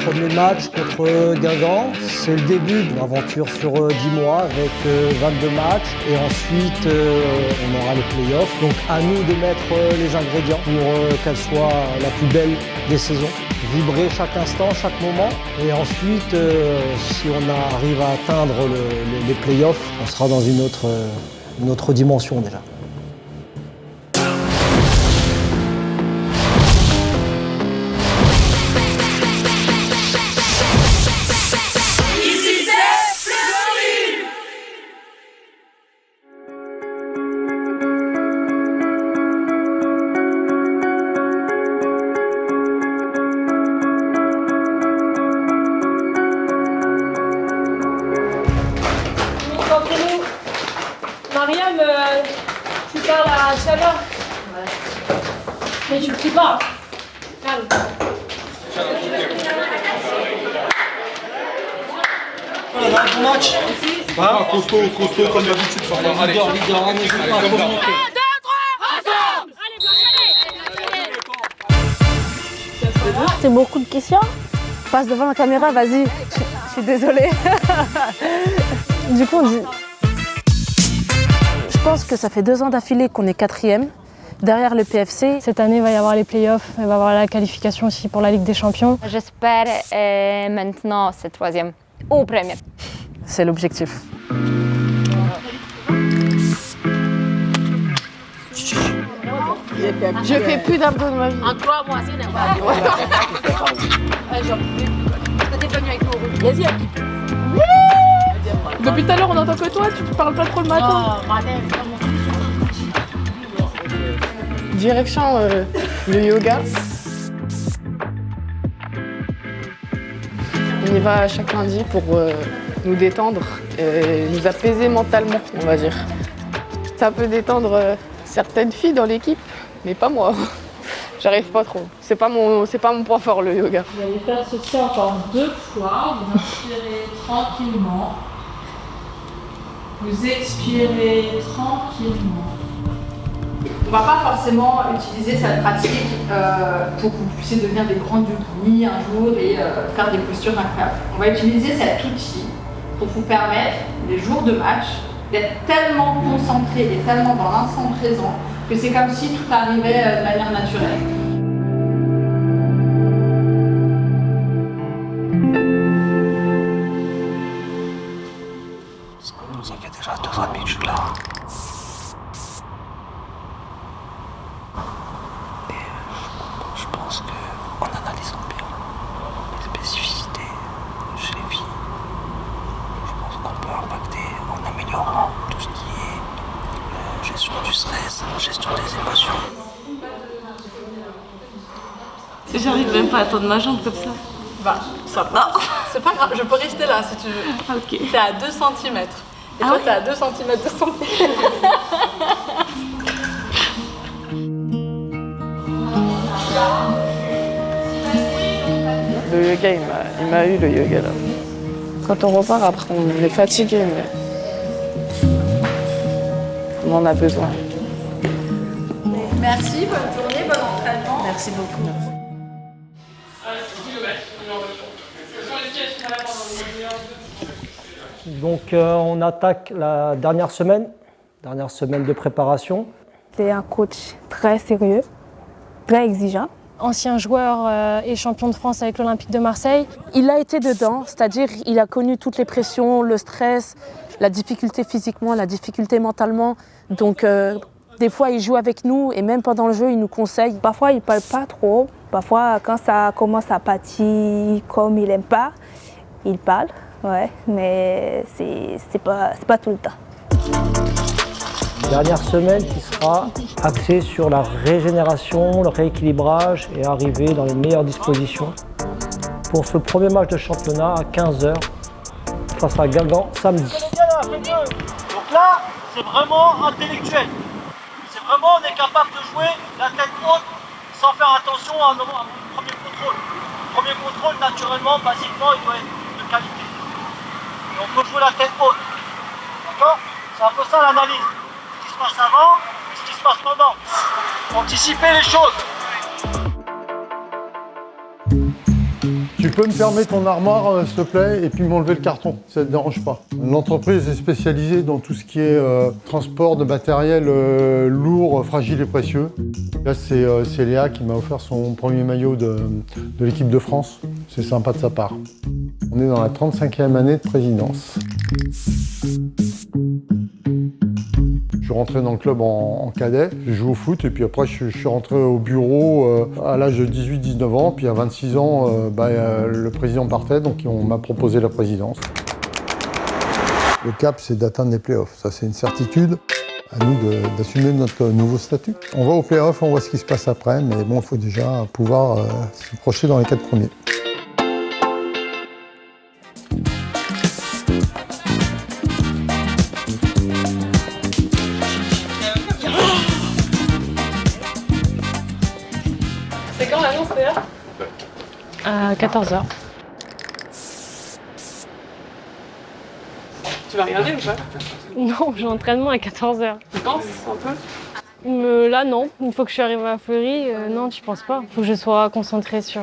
premier match contre Guingamp. C'est le début d'une aventure sur 10 mois avec 22 matchs. Et ensuite, on aura les playoffs. Donc à nous de mettre les ingrédients pour qu'elle soit la plus belle des saisons. Vibrer chaque instant, chaque moment. Et ensuite, si on arrive à atteindre les playoffs, on sera dans une autre dimension déjà. Mariam, tu parles à Chala. Mais tu pries pas. Calme. Bon match. Costaud comme d'habitude. Allez, leader, on n'hésite pas à communiquer. 1, 2, 3, ensemble. Allez, Blanche, allez. C'est beaucoup de questions. Passe devant la caméra, vas-y. Je suis désolée. Du coup, on dit... Je pense que ça fait 2 ans d'affilée qu'on est 4e, derrière le PFC. Cette année, il va y avoir les playoffs, il va y avoir la qualification aussi pour la Ligue des Champions. J'espère maintenant c'est 3e ou première. C'est l'objectif. Je fais plus d'abdos de ma vie. En 3 mois, c'est n'importe quoi. T'es venu avec nous. Vas-y, Depuis tout à l'heure, on entend que toi, tu parles pas trop le matin. Direction le yoga. On y va chaque lundi pour nous détendre et nous apaiser mentalement, on va dire. Ça peut détendre certaines filles dans l'équipe, mais pas moi. J'arrive pas trop. C'est pas mon point fort, le yoga. Vous allez faire ceci encore 2 fois. Vous inspirez tranquillement. Vous expirez tranquillement. On ne va pas forcément utiliser cette pratique pour que vous puissiez devenir des grands yogis un jour et faire des postures incroyables. On va utiliser cet outil pour vous permettre, les jours de match, d'être tellement concentré et tellement dans l'instant présent que c'est comme si tout arrivait de manière naturelle. Ça fait déjà 2 ans et demi que je suis là. Et je pense qu'en analysant bien les spécificités chez les filles, je pense qu'on peut impacter en améliorant tout ce qui est gestion du stress, gestion des émotions. J'arrive même pas à tendre ma jambe comme ça. Bah, ça va. C'est pas grave, je peux rester là si tu veux. Ok. T'es à 2 cm. Et toi, t'es à 2 cm de santé. Le yoga, il m'a eu le yoga là. Quand on repart, après, on est fatigué, mais on en a besoin. Merci, bonne journée, bon entraînement. Merci beaucoup. Donc on attaque la dernière semaine de préparation. C'est un coach très sérieux, très exigeant. Ancien joueur et champion de France avec l'Olympique de Marseille. Il a été dedans, c'est-à-dire il a connu toutes les pressions, le stress, la difficulté physiquement, la difficulté mentalement. Donc des fois il joue avec nous et même pendant le jeu il nous conseille. Parfois il ne parle pas trop, parfois quand ça commence à pâtir comme il n'aime pas, il parle, ouais, mais c'est pas tout le temps. Dernière semaine qui sera axée sur la régénération, le rééquilibrage et arriver dans les meilleures dispositions pour ce premier match de championnat à 15h face à Guingamp samedi. Donc là, c'est vraiment intellectuel. C'est vraiment, on est capable de jouer la tête haute sans faire attention à mon premier contrôle. Le premier contrôle, naturellement, basiquement, il doit être de qualité. Et on peut jouer la tête haute. D'accord? C'est un peu ça l'analyse. Ce qui se passe avant et ce qui se passe pendant. Anticiper les choses. Tu peux me fermer ton armoire, s'il te plaît, et puis m'enlever le carton, ça ne te dérange pas. L'entreprise est spécialisée dans tout ce qui est transport de matériel lourd, fragile et précieux. Là, c'est Léa qui m'a offert son premier maillot de l'équipe de France. C'est sympa de sa part. On est dans la 35e année de présidence. Je suis rentré dans le club en cadet, j'ai joué au foot et puis après je suis rentré au bureau à l'âge de 18-19 ans. Puis à 26 ans, le président partait, donc on m'a proposé la présidence. Le cap, c'est d'atteindre les playoffs, ça c'est une certitude. À nous d'assumer notre nouveau statut. On va aux playoffs, on voit ce qui se passe après, mais bon, il faut déjà pouvoir se projeter dans les 4 premiers. C'est quand l'annonce, Léa ? À 14h. Tu vas regarder ou pas ? Non, j'ai entraînement à 14h. Tu penses un peu ? Là, non. Une fois que je suis arrivée à Fleury, non, tu penses pas. Il faut que je sois concentrée sur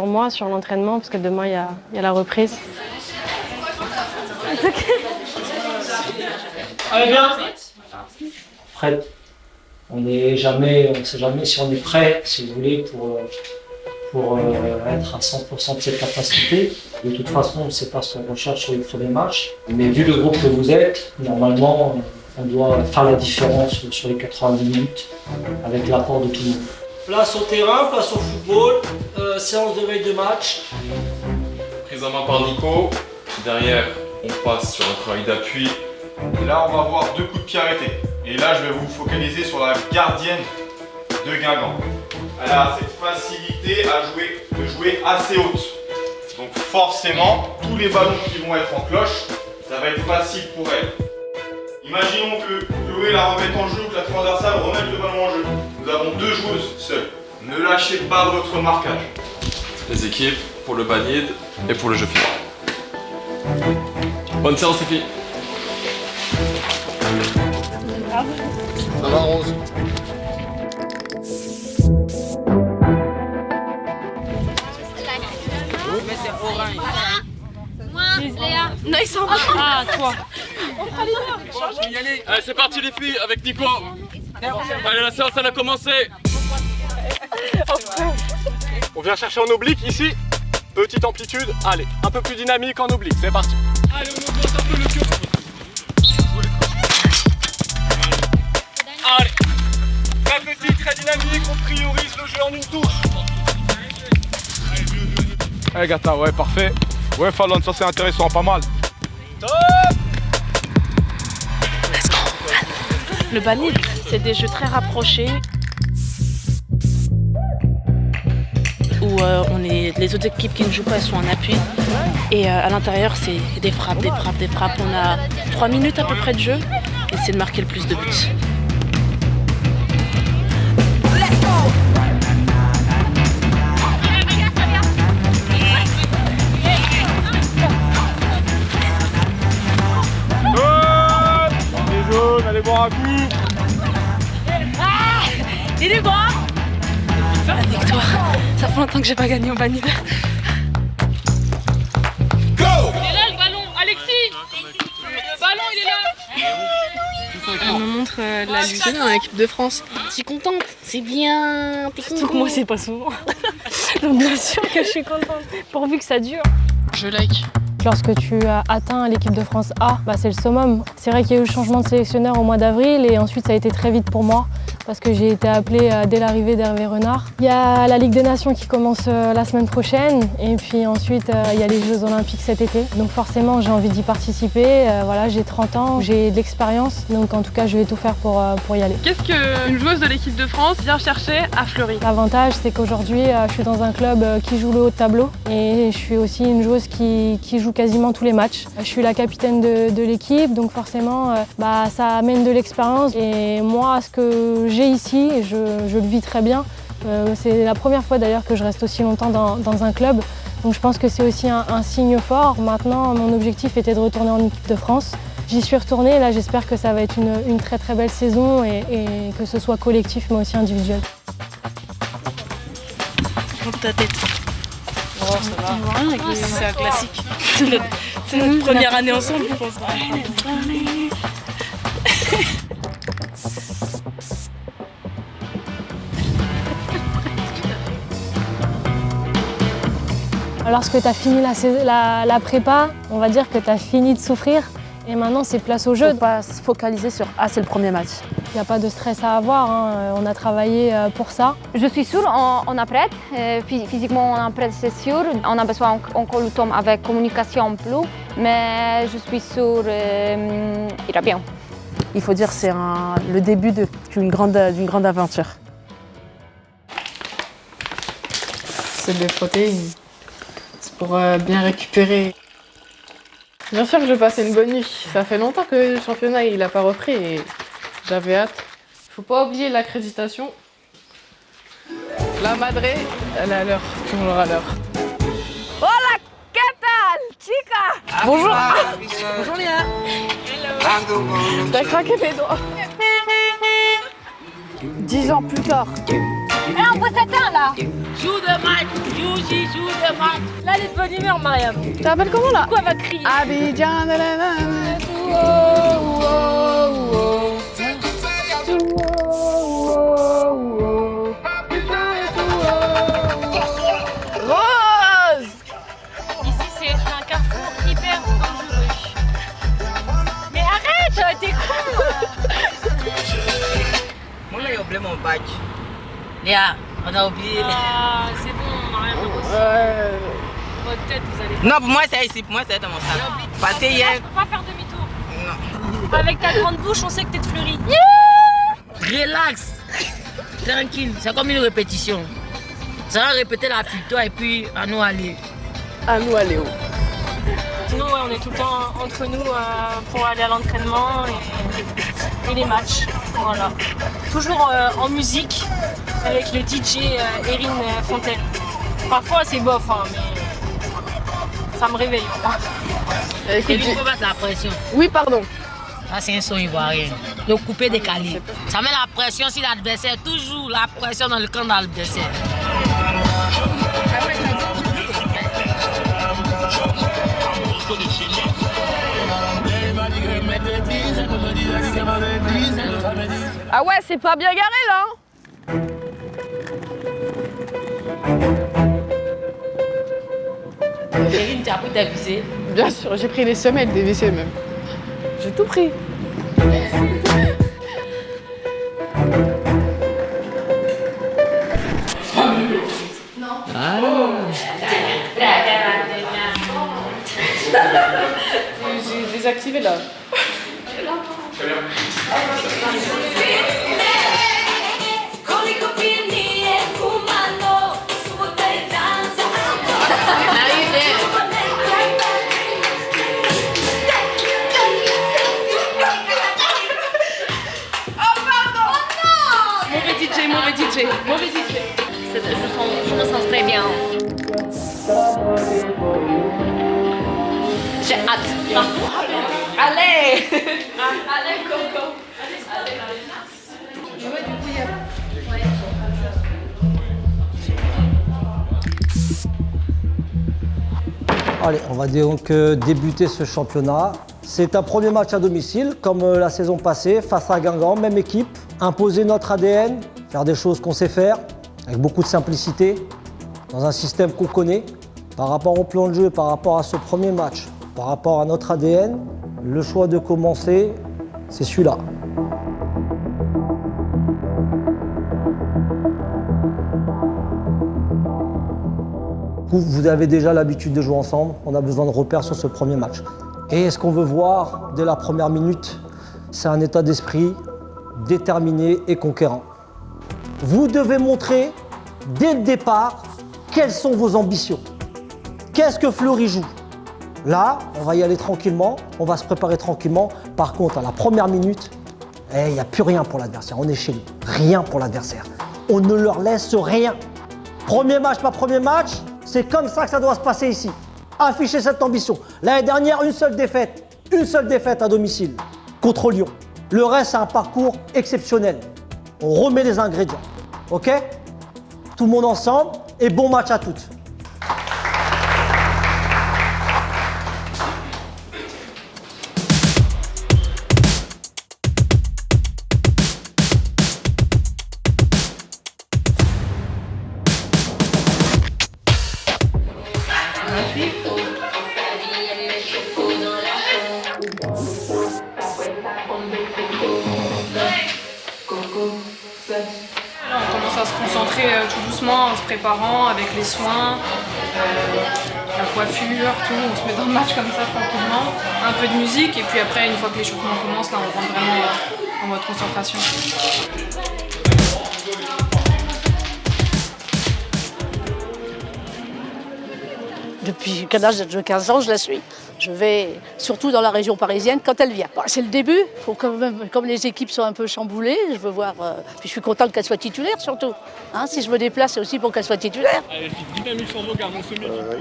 moi, sur l'entraînement, parce que demain, il y a la reprise. Allez, bien. Prêt. On ne sait jamais si on est prêt, si vous voulez, pour être à 100% de cette capacité. De toute façon, on ne sait pas ce qu'on recherche sur les premiers matchs. Mais vu le groupe que vous êtes, normalement, on doit faire la différence sur les 90 minutes avec l'apport de tout le monde. Place au terrain, place au football, séance de veille de match. Prise en main par Nico. Derrière, on passe sur un travail d'appui. Et là, on va voir 2 coups de pied arrêtés. Et là, je vais vous focaliser sur la gardienne de Guingamp. Elle a cette facilité de jouer assez haute. Donc forcément, tous les ballons qui vont être en cloche, ça va être facile pour elle. Imaginons que Chloé la remette en jeu, que la transversale remette le ballon en jeu. Nous avons 2 joueuses seules. Ne lâchez pas votre marquage. Les équipes pour le banide et pour le jeu final. Bonne séance les filles. Ça va, Rose? Non, ils sont pas. Ah, toi. Allez, c'est parti les filles avec Nico. Allez, la séance elle a commencé. On vient chercher en oblique ici. Petite amplitude. Allez, un peu plus dynamique en oblique. C'est parti. Allez, on augmente un peu le cœur. Allez. Très petit, très dynamique. On priorise le jeu en une touche. Allez, Gata, ouais, parfait. Ouais, Fallon, ça c'est intéressant, pas mal. Top. Le banide, c'est des jeux très rapprochés où les autres équipes qui ne jouent pas, elles sont en appui. Et à l'intérieur, c'est des frappes. On a 3 minutes à peu près de jeu et c'est de marquer le plus de buts. Allez boire un coup. Il est bon. La victoire. Ça fait longtemps que j'ai pas gagné au banide. Go. Il est là le ballon, Alexis. Le ballon, il est là. Elle me montre la lutte dans l'équipe de France. Je suis contente, c'est bien. Surtout que moi, c'est pas souvent. Donc bien sûr que je suis contente, pourvu que ça dure. Je like. Lorsque tu as atteint l'équipe de France A, c'est le summum. C'est vrai qu'il y a eu le changement de sélectionneur au mois d'avril et ensuite ça a été très vite pour moi parce que j'ai été appelée dès l'arrivée d'Hervé Renard. Il y a la Ligue des Nations qui commence la semaine prochaine et puis ensuite il y a les Jeux Olympiques cet été. Donc forcément j'ai envie d'y participer. Voilà, j'ai 30 ans, j'ai de l'expérience, donc en tout cas je vais tout faire pour y aller. Qu'est-ce qu'une joueuse de l'équipe de France vient chercher à Fleury? L'avantage c'est qu'aujourd'hui je suis dans un club qui joue le haut de tableau et je suis aussi une joueuse qui joue quasiment tous les matchs. Je suis la capitaine de l'équipe, donc forcément ça amène de l'expérience et moi ce que j'ai ici, je le vis très bien. C'est la première fois d'ailleurs que je reste aussi longtemps dans un club, donc je pense que c'est aussi un signe fort. Maintenant mon objectif était de retourner en équipe de France. J'y suis retournée, là j'espère que ça va être une très très belle saison et que ce soit collectif mais aussi individuel. Monte ta tête. Oh, ça va. C'est un classique. C'est notre première année ensemble, je pense. Lorsque tu as fini la prépa, on va dire que tu as fini de souffrir et maintenant c'est place au jeu. Il ne faut pas se focaliser sur « Ah, c'est le premier match ». Il n'y a pas de stress à avoir, hein. On a travaillé pour ça. Je suis sûre, on est prête. Physiquement, on est prête, c'est sûr. On a besoin encore du temps avec communication plus, mais je suis sûre il ira bien. Il faut dire que c'est le début d'une grande aventure. C'est des protéines. C'est pour bien récupérer. Bien sûr que je passais une bonne nuit. Ça fait longtemps que le championnat il n'a pas repris et j'avais hâte. Faut pas oublier l'accréditation. La madré, elle est à l'heure, toujours à l'heure. Hola, ¿qué tal, chica? Bonjour. Bonjour Léa. Hello. T'as craqué mes doigts. 10 ans plus tard. On voit Satin là. Joue de match, joue de match. Là, elle est de bonne humeur, Mariam. Tu t'appelles comment là? Pourquoi elle va crier? Abidjan, Rose. Ici, c'est un carrefour hyper dangereux. Mais arrête, t'es con. Moi, là, j'ai oublié mon badge. Léa, on a oublié. Ah, c'est bon, on n'a rien reçu. Votre tête, vous allez. Non, pour moi, c'est ici. Pour moi, c'est dans mon sac. Parce que hier. Je peux pas faire demi-tour. Non. Avec ta grande bouche, on sait que t'es de Fleury. Relax. Tranquille. C'est comme une répétition. Ça va répéter la victoire et puis à nous aller. À nous aller où? Sinon, ouais, on est tout le temps entre nous pour aller à l'entraînement et les matchs. Voilà. Toujours en musique avec le DJ Erin Fontaine. Parfois, c'est bof, hein, mais ça me réveille. Et lui, il faut mettre la pression. Oui, pardon. Ça, c'est un son ivoirien. Le coupé décalé. Ça met la pression sur l'adversaire. Toujours la pression dans le camp de l'adversaire. Ah ouais, c'est pas bien garé là. Chérie, tu as pris ta visée? Bien sûr, j'ai pris les semelles des WC même. J'ai tout pris. J'ai désactivé là. Mauvais DJ. Je me sens très bien. J'ai hâte. Allez. Allez, Coco. Allez, on va donc débuter ce championnat. C'est un premier match à domicile, comme la saison passée, face à Guingamp, même équipe. Imposer notre ADN, faire des choses qu'on sait faire, avec beaucoup de simplicité, dans un système qu'on connaît. Par rapport au plan de jeu, par rapport à ce premier match, par rapport à notre ADN, le choix de commencer, c'est celui-là. Vous avez déjà l'habitude de jouer ensemble, on a besoin de repères sur ce premier match. Et ce qu'on veut voir dès la première minute, c'est un état d'esprit déterminé et conquérant. Vous devez montrer dès le départ quelles sont vos ambitions. Qu'est-ce que Fleury joue? Là, on va y aller tranquillement, on va se préparer tranquillement. Par contre, à la première minute, il n'y a plus rien pour l'adversaire, on est chez nous. Rien pour l'adversaire. On ne leur laisse rien. Premier match, pas premier match, c'est comme ça que ça doit se passer ici. Afficher cette ambition. L'année dernière, une seule défaite à domicile contre Lyon. Le reste, c'est un parcours exceptionnel. On remet les ingrédients. OK? Tout le monde ensemble et bon match à toutes. On commence à se concentrer tout doucement en se préparant avec les soins, la coiffure, tout. On se met dans le match comme ça tranquillement, un peu de musique et puis après une fois que l'échauffement commence, là on rentre vraiment en mode concentration. Depuis l'âge de 15 ans, je la suis. Je vais surtout dans la région parisienne quand elle vient. C'est le début, faut quand même, comme les équipes sont un peu chamboulées, je veux voir. Puis je suis contente qu'elle soit titulaire surtout. Hein, si je me déplace, c'est aussi pour qu'elle soit titulaire.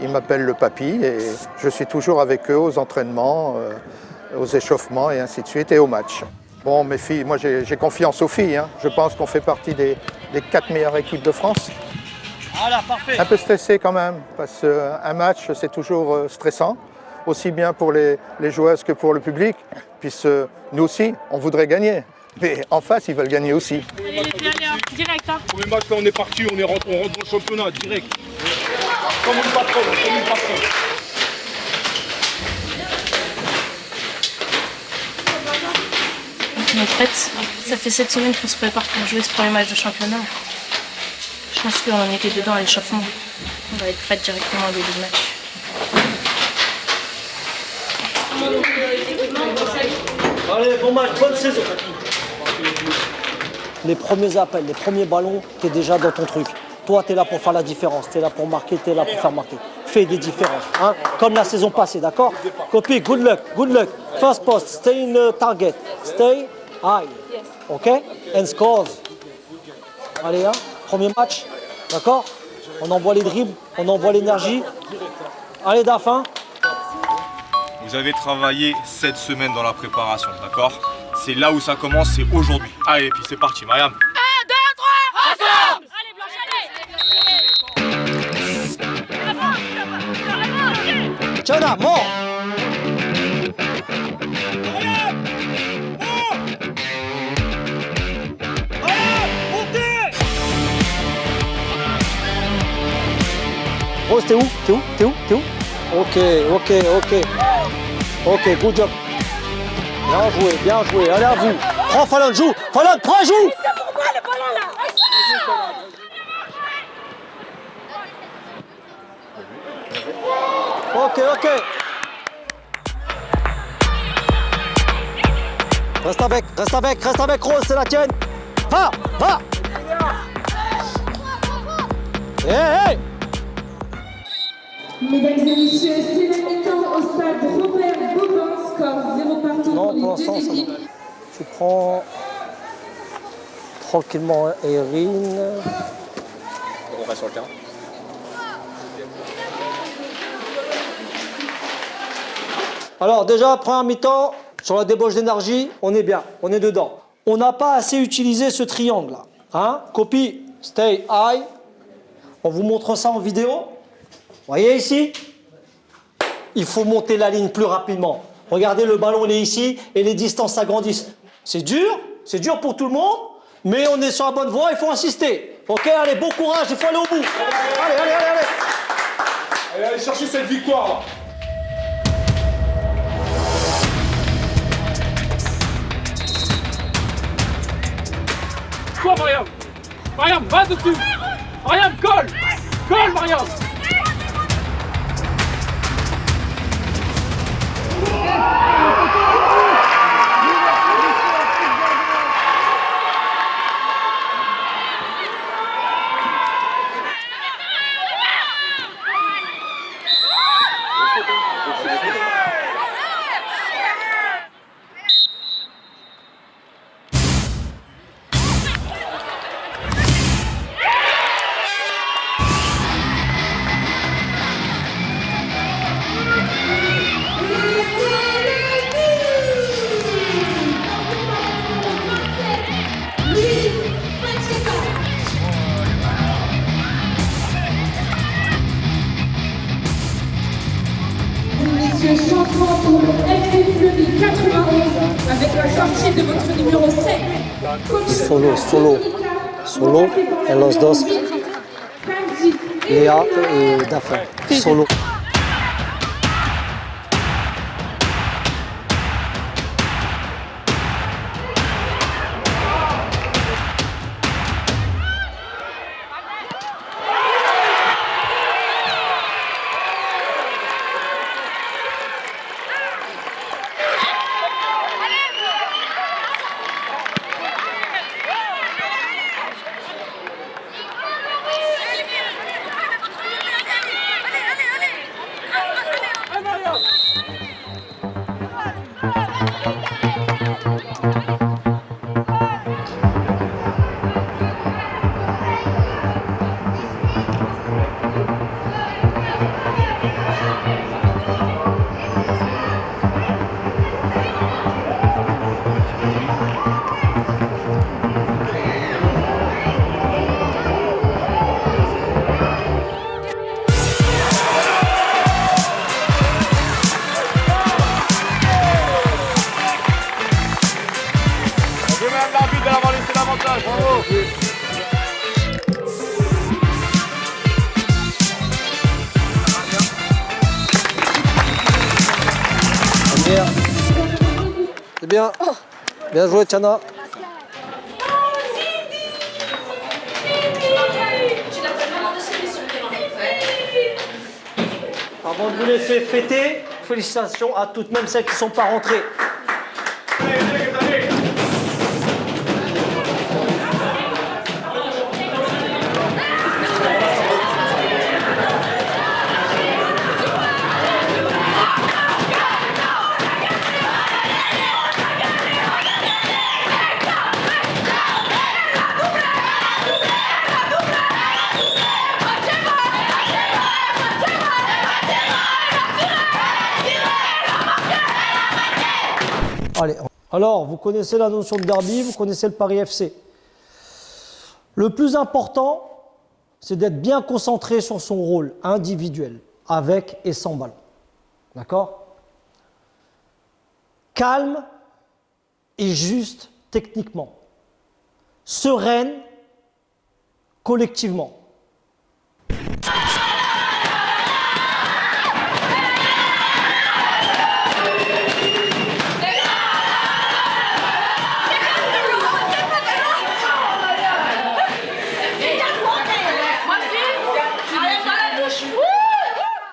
Ils m'appellent le papy et je suis toujours avec eux aux entraînements, aux échauffements et ainsi de suite et aux matchs. Bon, mes filles, moi j'ai confiance aux filles. Hein. Je pense qu'on fait partie des 4 meilleures équipes de France. Voilà, parfait. Un peu stressé quand même, parce qu'un match c'est toujours stressant, aussi bien pour les joueuses que pour le public, puisque nous aussi on voudrait gagner, mais en face ils veulent gagner aussi. Allez les filles, allez, direct hein. Premier match là on est parti, on rentre dans le championnat direct. Comme une patronne, comme une patronne. On est prête. Ça fait 7 semaines qu'on se prépare pour jouer ce premier match de championnat. Je pense qu'on en était dedans à l'échauffement. On va être prête directement au début du match. Allez, bon match, bonne saison. Les premiers appels, les premiers ballons, t'es déjà dans ton truc. Toi, t'es là pour faire la différence, t'es là pour marquer, t'es là pour faire marquer. Fais des différences, hein, comme la saison passée, d'accord? Copie, good luck, good luck. First post, stay in the target, stay high, ok? And scores. Allez, hein, premier match, d'accord? On envoie les dribbles, on envoie l'énergie. Allez, Daf, hein? Vous avez travaillé 7 semaines dans la préparation, d'accord? C'est là où ça commence, c'est aujourd'hui. Allez, puis c'est parti, Mariam. 1, 2, 3, ensemble! Tiens, mort! Rose, t'es où? T'es où? T'es où? T'es où? Ok, ok, ok. Ok, good job. Bien joué, bien joué. Allez à vous. Prends Fallon, joue. Fallon, prends, joue. C'est pour moi le ballon là! Ok, ok. Reste avec Rose, c'est la tienne. Va, va. Hey, hey. Mesdames et messieurs, c'est la mi-temps au stade Robert Bobin, score 0 partout Non, pour pour les l'instant, deux ça va. équipes. Tu prends tranquillement Erin. On va sur le terrain. Alors déjà, première mi-temps, sur la débauche d'énergie, on est bien, on est dedans. On n'a pas assez utilisé ce triangle-là. Hein? Copie, stay high. On vous montre ça en vidéo. Voyez ici? Il faut monter la ligne plus rapidement. Regardez, le ballon, il est ici et les distances s'agrandissent. C'est dur pour tout le monde, mais on est sur la bonne voie, il faut insister. Ok, allez, bon courage, il faut aller au bout. Allez, allez, allez, allez. Allez, allez chercher cette victoire là. Quoi, Mariam? Mariam, va dessus. Mariam, colle. Colle, Mariam. Messieurs, changement pour le FC Fleury 91 avec la sortie de votre numéro 7. Solo, et los dos, Léa et Dafa. Solo. Même l'arbitre d'avoir laissé l'avantage, bravo. C'est bien. Bien joué, Tiana. Avant de vous laisser fêter, félicitations à toutes, même celles qui ne sont pas rentrées. Allez. Alors, vous connaissez la notion de derby, vous connaissez le Paris FC. Le plus important, c'est d'être bien concentré sur son rôle individuel, avec et sans ballon. D'accord? Calme et juste techniquement. Sereine collectivement.